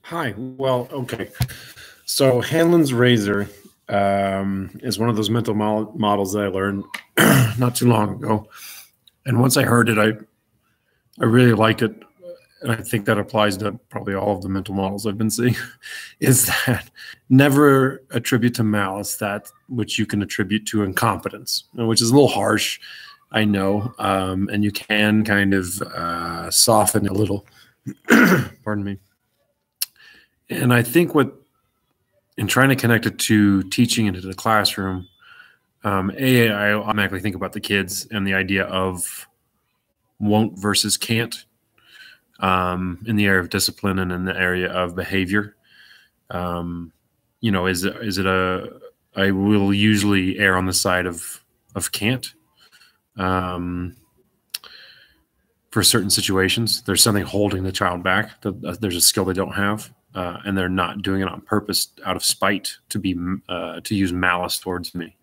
Hi. Well, okay. So Hanlon's razor is one of those mental models that I learned not too long ago. And once I heard it, I really liked it. And I think that applies to probably all of the mental models I've been seeing, is that never attribute to malice that which you can attribute to incompetence, which is a little harsh, I know. And you can kind of soften it a little. Pardon me. And I think in trying to connect it to teaching into the classroom, I automatically think about the kids and the idea of won't versus can't in the area of discipline and in the area of behavior. Is it I will usually err on the side of can't for certain situations. There's something holding the child back. There's a skill they don't have. And they're not doing it on purpose out of spite to use malice towards me.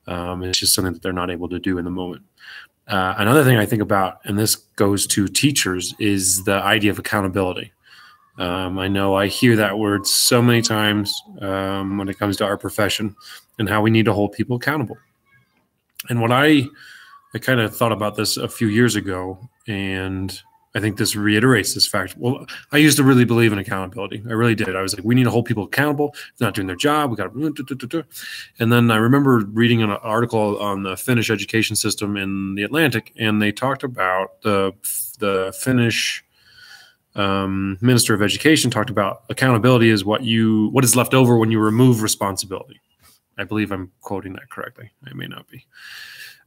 It's just something that they're not able to do in the moment. Another thing I think about, and this goes to teachers, is the idea of accountability. I know I hear that word so many times when it comes to our profession and how we need to hold people accountable. And what I kind of thought about this a few years ago, and I think this reiterates this fact. Well, I used to really believe in accountability. I really did. I was like, we need to hold people accountable. If they're not doing their job, we got to. And then I remember reading an article on the Finnish education system in the Atlantic, and they talked about the Finnish Minister of Education talked about accountability is what is left over when you remove responsibility. I believe I'm quoting that correctly. I may not be.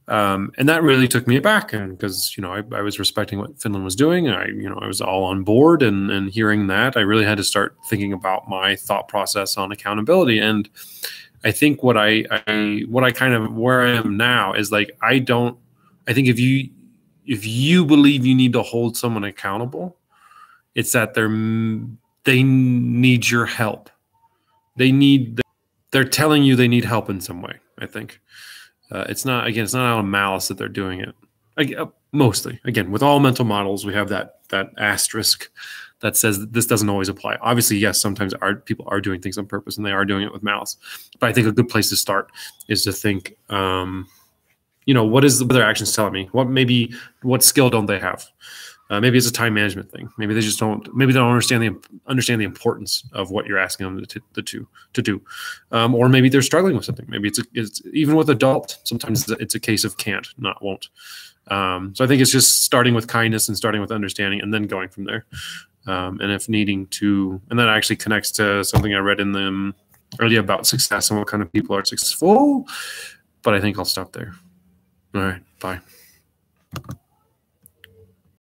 And that really took me aback, and because I was respecting what Finland was doing, and I was all on board, and hearing that, I really had to start thinking about my thought process on accountability. And I think where I am now is like I think if you believe you need to hold someone accountable, it's that they need your help. They're telling you they need help in some way, I think. It's not out of malice that they're doing it. Mostly, again, with all mental models, we have that asterisk that says that this doesn't always apply. Obviously, yes, sometimes people are doing things on purpose and they are doing it with malice. But I think a good place to start is to think, what is their actions telling me? What skill don't they have? Maybe it's a time management thing. Maybe they just don't. Maybe they don't understand the importance of what you're asking them to do, or maybe they're struggling with something. Maybe it's even with adult. Sometimes it's a case of can't, not won't. So I think it's just starting with kindness and starting with understanding, and then going from there. And if needing to, and that actually connects to something I read in the earlier about success and what kind of people are successful. But I think I'll stop there. All right, bye.